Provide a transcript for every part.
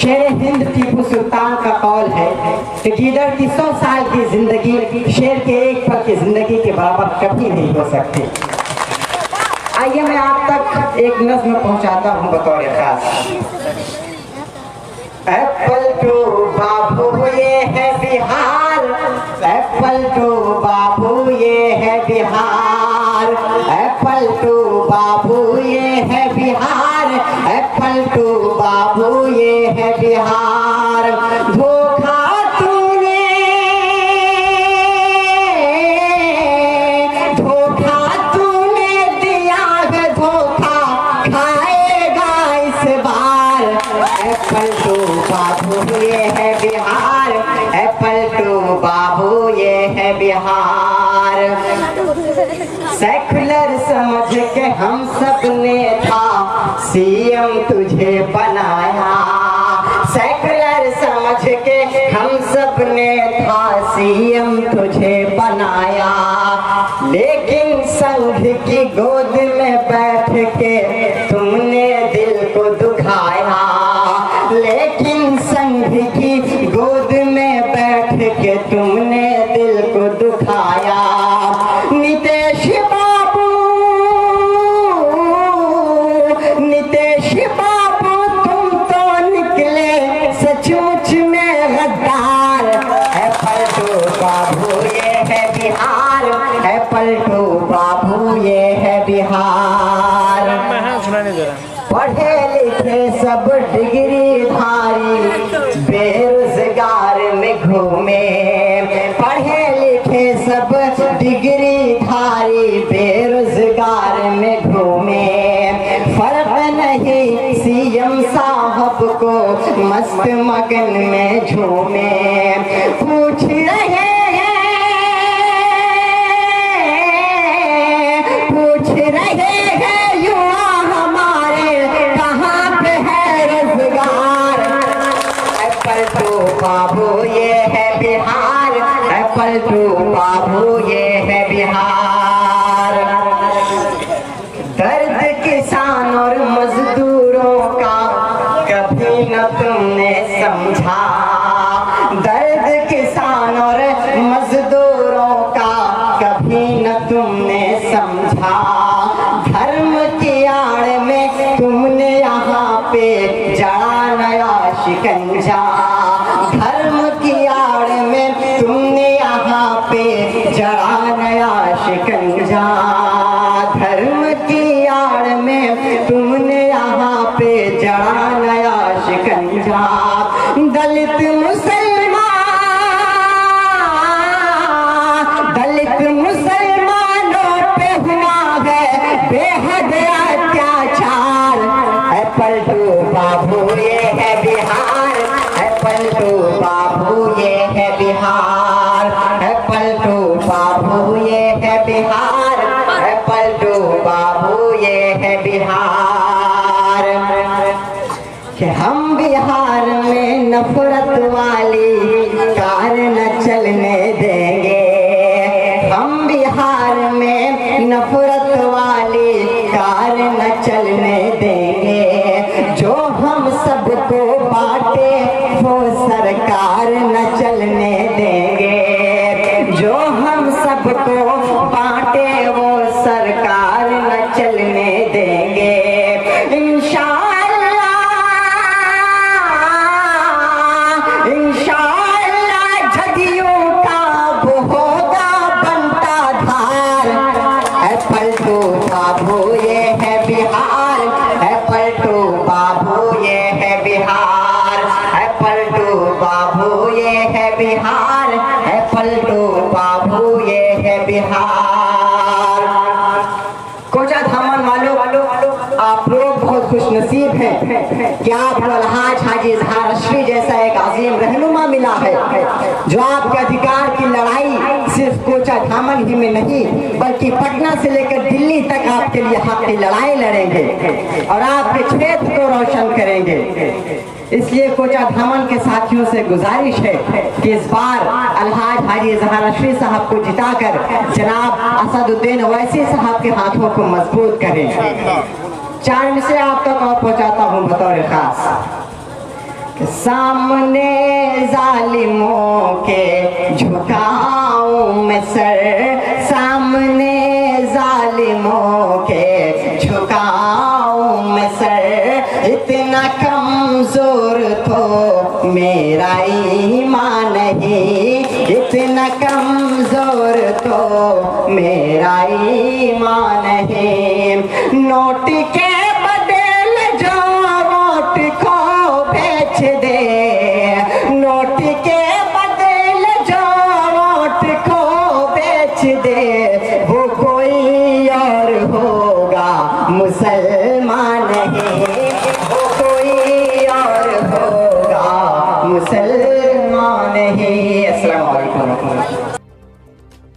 शेर हिंद टीपू सुल्तान का कौल है कि गीदड़ की 100 साल की जिंदगी शेर के एक पल की जिंदगी के बराबर कभी नहीं हो सकती। आइए मैं आप तक एक नज़्म पहुंचाता हूं बतौर खास। एप्पल टू बाबू ये है बिहार, एप्पल टू बाबू ये है बिहार, एप्पल टू बाबू ये है बिहार, एप्पल टू बाबू ये है बिहार। धोखा तूने, धोखा तूने दिया है, धोखा खाएगा इस बार। एप्पल टू बाबू ये है बिहार, एप्पल टू बाबू ये है बिहार। सेकुलर समझ के हम सब ने था सीएम तुझे बनाया, सेकुलर समझ के हम सब ने था सीएम तुझे बनाया। लेकिन संघ की गोद में बैठ के तुमने दिल को दुखाया, लेकिन संघ की गोद में बैठ के तुमने दिल को दुखाया। नीतीश बाबू, नीतीश बाबू तुम तो निकले सचमुच में गद्दार। एप्पल टू बाबू ये है बिहार, एप्पल टू बाबू ये है बिहार। पढ़े लिखे सब डिग्री धारी बेरोजगार में घूमे, पढ़े लिखे सब डिग्री धारी बेरोजगार में घूमे। फर्क नहीं सीएम साहब को मस्त मगन में झूमे। पूछ रहे हैं युवा हमारे कहाँ पे है रोजगार। एप्पल टू बाबू ये है बिहार, एप्पल टू बाबू ये है बिहार। दर्द किसान और मजदूरों का कभी न तुमने समझा, दर्द किसान और मजदूरों का कभी न तुमने समझा। धर्म की आड़ में तुमने यहाँ पे जड़ा नया शिकंजा, धर्म की आड़ में तुमने यहाँ पे जड़ा नया शिकंजा, धर्म की आड़ में तुमने यहाँ पे जड़ा नया शिकंजा। दलित मुसलमानों पे हुआ है बेहद अत्याचार। एप्पल टू बाबू ये है बिहार, एप्पल टू बाबू ये है बिहार, एप्पल टू बाबू ये है बिहार, एप्पल टू बाबू ये है बिहार। कि हम बिहार में नफरत वाली कार न चलने देंगे, हम बिहार में नफरत वाली कार न चलने देंगे। जो हम सबको बांटे वो सरकार न चलने देंगे, जो हम सबको बांटे वो सरकार न चलने देंगे। इंशाअल्लाह, इंशाअल्लाह जदयू का वो होगा बनता धार। एप्पल टू बाबू ये है बिहार, एप्पल टू बाबू ये है बिहार, एप्पल टू बाबू ये है बिहार, एप्पल टू बाबू ये है बिहार। कोचा धामन वालों, आप लोग बहुत खुशनसीब हैं कि आपको अलहाज हाजी इजहार अशरी जैसा एक अजीम रहनुमा मिला है जो आपके अधिकार की लड़ाई सिर्फ कोचा धामन ही में नहीं बल्कि पटना से लेकर दिल्ली तक आपके लिए हक की लड़ाई लड़ेंगे और आपके क्षेत्र को रोशन करेंगे। इसलिए कोचा धामन के साथियों से गुजारिश है कि इस बार अलहाज हाजी इजहार अशरी साहब को जिताकर जनाब असदुद्दीन ओवैसी साहब के हाथों को मजबूत करें। 4 मिसरे आप तक और पहुंचाता हूं बतौर खास। सामने जालिमों के झुकाऊं मैं सर, सामने जालिमों के झुकाऊं मैं सर। इतना कमजोर तो मेरा ईमान नहीं, इतना कमजोर तो मेरा ईमान नहीं। नोट के बदले जो वोट को बेच दे, नोट के बदले जो वोट को बेच दे, वो कोई और होगा मुसलमान नहीं, वो कोई और होगा मुसलमान नहीं। अस्सलाम वालेकुम।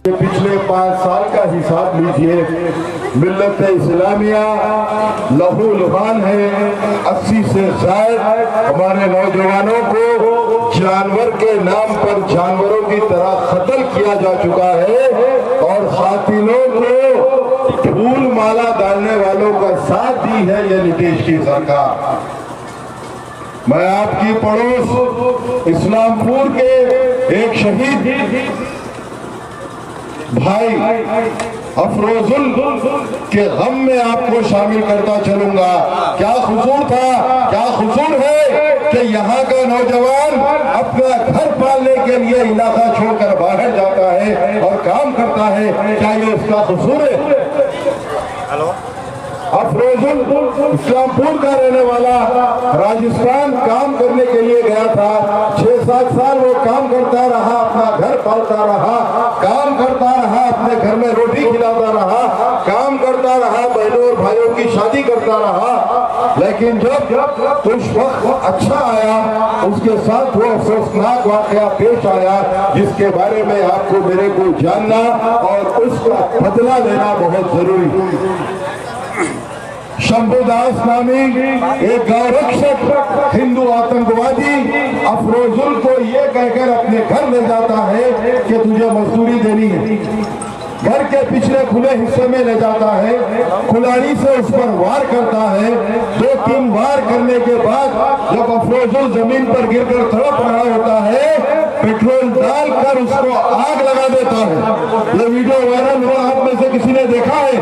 पिछले 5 साल का हिसाब लीजिए। मिल्लत इस्लामिया लहू लुहान है। 80 से ज्यादा हमारे नौजवानों को जानवर के नाम पर जानवरों की तरह कत्ल किया जा चुका है और कातिलों को फूल माला डालने वालों का साथ दी है ये नीतीश की सरकार। मैं आपकी पड़ोस इस्लामपुर के एक शहीद भाई अफरोजुल के गम में आपको शामिल करता चलूंगा। क्या कसूर था, क्या कसूर है कि यहाँ का नौजवान अपना घर पालने के लिए इलाका छोड़कर बाहर जाता है और काम करता है, क्या ये उसका कसूर है? अफरोजुल इस्लामपुर का रहने वाला राजस्थान काम करने के लिए गया था। 6-7 साल वो काम करता रहा, अपना घर पालता रहा, काम करता रहा, अपने घर में रोटी खिलाता रहा, काम करता रहा, बहनों और भाइयों की शादी करता रहा। लेकिन जब कुछ वक्त अच्छा आया, उसके साथ वो अफसोसनाक वाकया पेश आया जिसके बारे में आपको मेरे को जानना और उसका बदला लेना बहुत जरूरी। शंभुदास नामी एक गौरक्षक हिंदू आतंकवादी अफरोजुल को ये कहकर अपने घर ले जाता है कि तुझे मजदूरी देनी है। घर के पिछले खुले हिस्से में ले जाता है, कुल्हाड़ी से उस पर वार करता है। 2-3 वार करने के बाद जब अफरोजुल जमीन पर गिरकर तड़प रहा होता है, पेट्रोल डालकर उसको आग लगा देता है। ये वीडियो वायरल हुआ, आप में से किसी ने देखा है?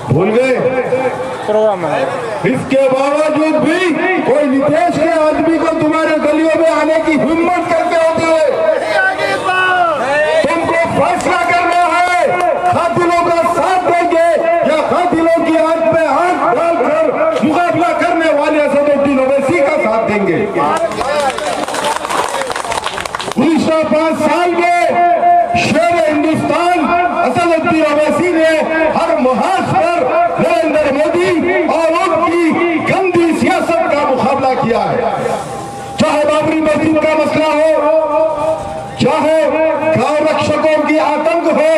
भूल गए प्रोग्राम है। इसके बावजूद भी कोई नीतीश के आदमी को तुम्हारे गलियों में आने की हिम्मत करते होते हैं। तुमको फैसला करना है, कातिलों का साथ देंगे या कातिलों की आंख में आंख डालकर मुकाबला करने वाले असदुद्दीन ओवैसी का साथ देंगे। पिछले 5 साल में शेर हिंदुस्तान असदुद्दीन ओवैसी ने हर महाज पर नरेंद्र मोदी और उनकी गंदी सियासत का मुकाबला किया है। चाहे बाबरी मस्जिद का मसला हो, चाहे गांव रक्षकों की आतंक हो,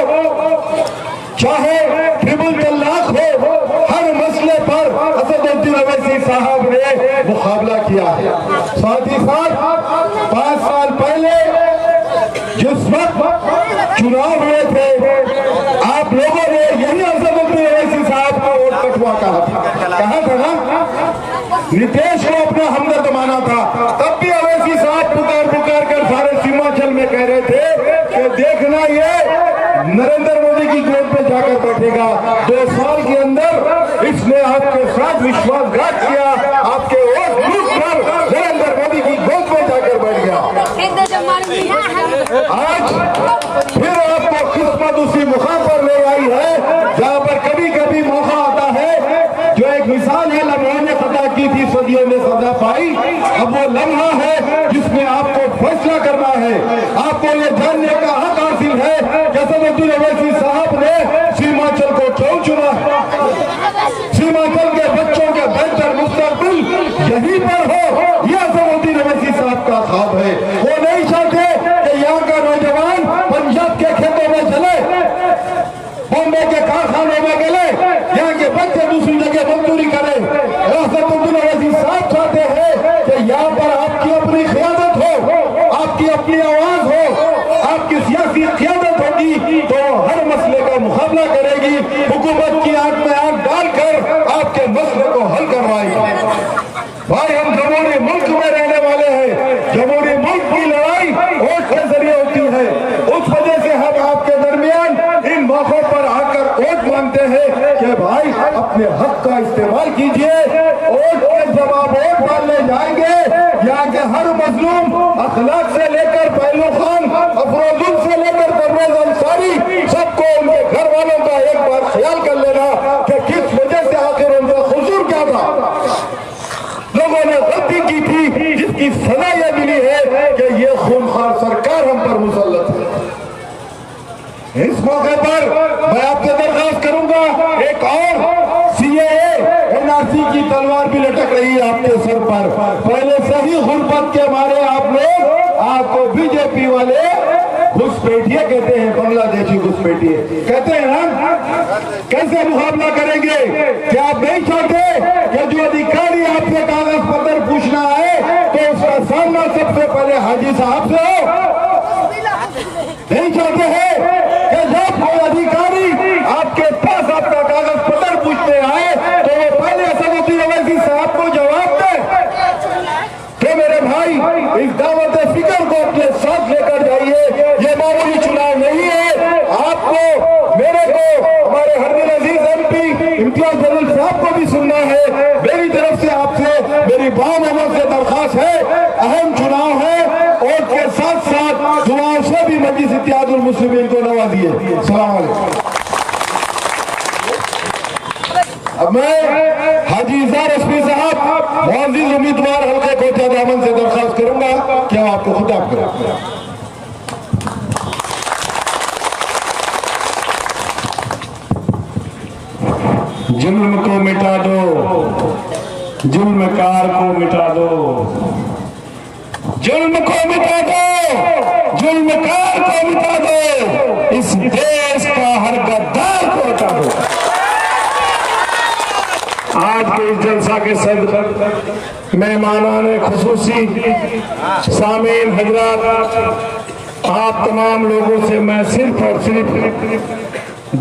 चाहे ट्रिपल तलाक हो, हर मसले पर असदुद्दीन ओवैसी साहब ने मुकाबला किया है। साथ ही साथ 5 साल पहले जिस वक्त चुनाव हुए थे, आप लोगों ने यही असदुद्दीन ओवैसी साहब को वोट कटवा कहा था ना, नीतीश को अपना हमदर्द माना था। तब भी ओवैसी साहब पुकार कर सारे सीमांचल में कह रहे थे कि देखना ये नरेंद्र मोदी की गोद पे जाकर बैठेगा। 2 साल के अंदर इसने आपके साथ विश्वासघात किया, आपके वोट लूट कर नरेंद्र मोदी की गोद में जाकर बैठ गया। आज फिर आपको किस्मत उसी मुकाम पर ले आई है जहाँ पर कभी कभी मौका आता है। जो एक मिसाल है, लम्हों ने सजा की थी, सदियों ने सजा पाई। अब वो लम्हा है जिसमें आपको फैसला करना है। आपको ये जानने का हक हासिल है कि असदुद्दीन ओवैसी साहब ने सीमांचल को क्यों चुना है। सीमांचल के बच्चों के बेहतर मुस्तकबिल यहीं पर हो, यह असदुद्दीन ओवैसी साहब का ख्वाब है। वो नहीं चाहते कि यहाँ का नौजवान पंजाब के खेतों में चले, बॉम्बे के कारखानों में गले, यहाँ के बच्चे दूसरी जगह मजदूरी करें। असदुद्दीन ओवैसी साहब चाहते हैं कि यहाँ पर आपकी अपनी क़यादत हो, आपकी अपनी आवाज हो, आपकी सियासी क़यादत होगी तो हर मसले का मुकाबला करेगी, हुकूमत की आंख में आंख डालकर आपके मसले को हल करवाएगी। भाई हम जमहूरी मुल्क में अपने हक का इस्तेमाल कीजिए। वोट के जब आप वोट डालने जाएंगे, यहाँ के हर मजलूम अखलाक से लेकर पहलू खान, अफरोजुल से लेकर परवेज अंसारी, सबको उनके घर वालों का एक बार ख्याल कर लेना कि किस वजह से आखिर उनका कसूर क्या था। लोगों ने गलती की थी जिसकी सजा यह मिली है कि ये खूनखार सरकार हम पर मुसल्लत है। इस मौके पर मैं आपसे दरखास्त करूंगा, एक और सीएए एनआरसी की तलवार भी लटक रही है आपके सर पर। पहले सही गुर्बत के मारे आप लोग, आपको बीजेपी वाले घुसपैठिए कहते हैं, बांग्लादेशी घुसपैठिए कहते हैं ना। कैसे मुकाबला करेंगे? क्या आप नहीं चाहते कि जो अधिकारी आपसे कागज पत्र पूछना है तो उसका सामना सबसे पहले हाजी साहब से हो? नहीं चाहते हैं कि जब कोई अधिकारी आपके पास आपका कागज पत्र पूछने आए तो वो पहले असदुद्दीन ओवैसी साहब को जवाब दे? तो मेरे भाई, इस दावत फिक्र को अपने साथ लेकर जाइए। ये मामूली चुनाव नहीं है। आपको, मेरे को, हमारे हरदीन अजीज एमपी इम्तियाज जलील साहब को भी सुनना है। मेरी तरफ से आपसे मेरी बामों से दरखास्त है, अहम चुनाव है, और के साथ साथ दुआओं से भी मजलिस इत्तेहादुल मुस्लिमीन को नवाजिए। सलाम अलैकुम। अब मैं हाजी इज़हार रश्मी साहब मुअज़्ज़िज़ उम्मीदवार हल्के कोचा दामन से दरखास्त करूंगा कि आपको खिताब करें। जुल्म को मिटा दो, जुल्मकार को मिटा दो, जुल्म को मिटा दो, जुल्मकार को मिटा दो, इस देश का हर गद्दार को हटा दो। आज के इस जलसा के सदर मेहमानाने खुसूसी, सामीन हजरात, आप तमाम लोगों से मैं सिर्फ और सिर्फ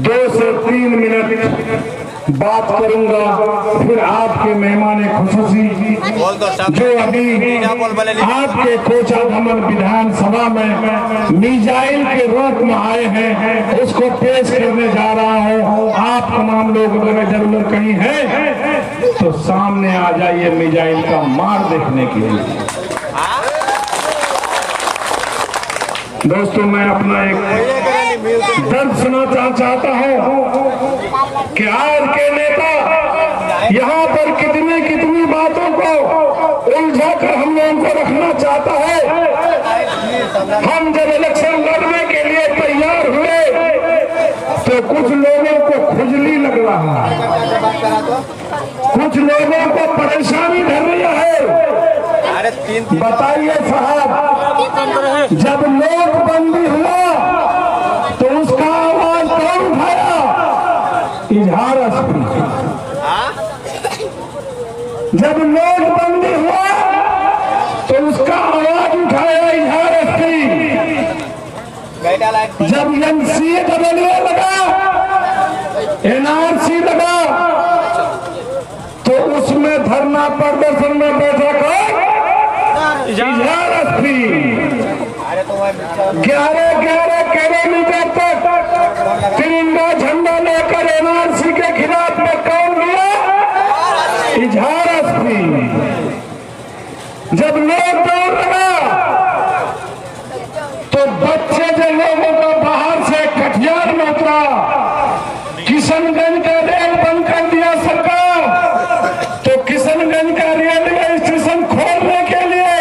2 से 3 मिनट बात करूंगा। फिर आपके मेहमान खुसूसी जो अभी आपके कोचा भवन विधानसभा में मिसाइल के रूप में आए हैं, उसको पेश करने जा रहा हूं। आप तमाम लोग अगर जरूर कहीं हैं तो सामने आ जाइए मिसाइल का मार देखने के लिए। दोस्तों, मैं अपना एक दर्द सुनाना चाहता हूं कि आज के नेता यहाँ पर कितनी कितनी बातों को उलझा कर हम लोगों को रखना चाहता है। हम जब इलेक्शन लड़ने के लिए तैयार हुए तो कुछ लोगों को खुजली लग रहा है, कुछ लोगों को परेशानी धर रही है। बताइए साहब, जब नोटबंदी हुआ तो उसका आवाज कौन उठाया? इजहार रश्मी। जब नोटबंदी हुआ तो उसका आवाज उठाया इजहार रश्मी। जब NCA लगा, NRC लगा, तो उसमें धरना प्रदर्शन में बैठा कौन? इजहार रश्मी। 11 किलोमीटर तक तिरंगा झंडा लेकर NRC के खिलाफ में कौन गया? इजहार रश्मी। जब लॉकडाउन लगा तो बच्चे जो लोगों को बाहर से कटिहार में उतरा, किशनगंज का रेल बंद कर दिया सरकार, तो किशनगंज का रेलवे स्टेशन खोलने के लिए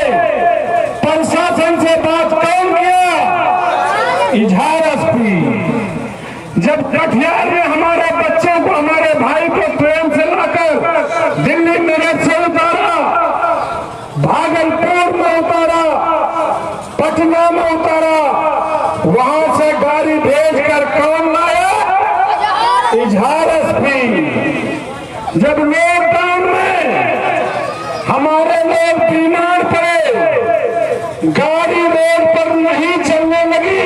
प्रशासन से बात कौन किया? इजहार रश्मी। जब कटिहार में हमारे बच्चों को, हमारे भाई को ट्रेन से लाकर दिल्ली मेरठ से उतारा, भागलपुर में उतारा, पटना में उतारा, वहां से गाड़ी भेजकर कौन लाया? इजहार रश्मी। जब लॉकडाउन में हमारे लोग बीमार पड़े, गाड़ी रोड पर नहीं चलने लगी,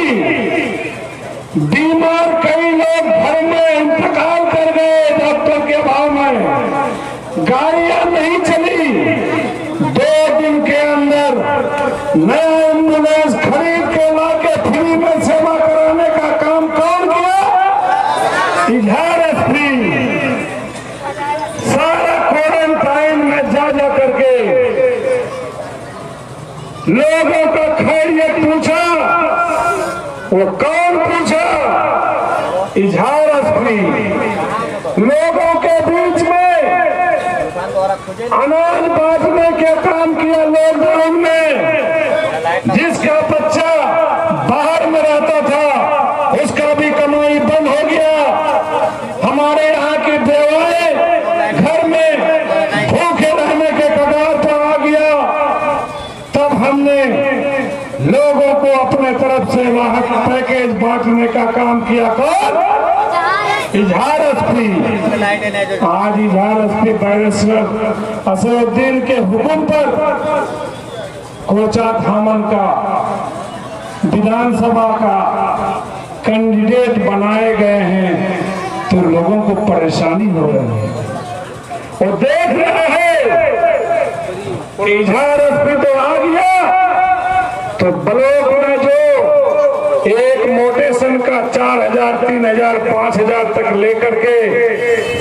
बीमार कई लोग घर में इंतकाल कर गए डॉक्टर के अभाव में, गाड़ियां नहीं चली। 2 दिन के अंदर नया एम्बुलेंस खरीद के लाके फ्री में सेवा कराने का काम कौन किया? इजहार रश्मी। जा करके लोगों का खैरियत पूछा। वो कौन पूछा? इजहार असफी लोगों के बीच में अनाज बांटने के काम किया लॉकडाउन में। जिसका बच्चा बाहर में रहता था उसका भी कमाई बंद हो गया। हमारे यहाँ की बेवाएं घर में भूखे रहने के कगार पर आ गया। तब हमने लोगों को अपने तरफ से राहत पैकेज बांटने का काम किया। कौन? इजहार असफी। आज इजहार असफी बैरिस्टर असदुद्दीन के हुक्म पर कोचा धामन का विधानसभा का कैंडिडेट बनाए गए हैं, तो लोगों को परेशानी हो रही है। और देख रहे हैं इजहार असफी तो आ गया, तो ब्लॉक में जो एक मोटेशन का 4,000, 3,000, 5,000 तक लेकर के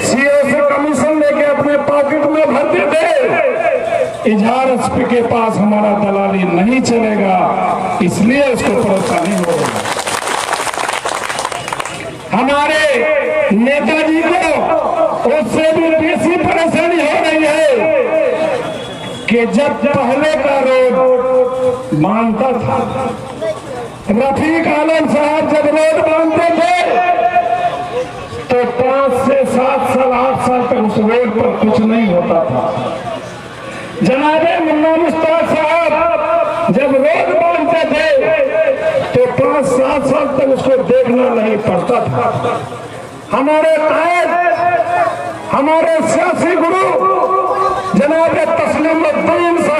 सीओ से कमीशन लेके अपने पॉकेट में भरते थे। इजहार असफी के पास हमारा दलाली नहीं चलेगा, इसलिए उसको परेशानी हो रही है। हमारे नेताजी को उससे भी बेसी परेशानी हो रही है कि जब पहले का रोड मानता था, रफीक आलम साहब जब रोड बांधते थे तो 5 से 7 साल 8 साल तक उस रोड पर कुछ नहीं होता था। जनाबे मुन्ना मुश्ताक साहब जब रोड बांधते थे तो 5-7 साल तक उसको देखना नहीं पड़ता था। हमारे कायद, हमारे सियासी गुरु जनाबे तस्लीमुद्दीन साहब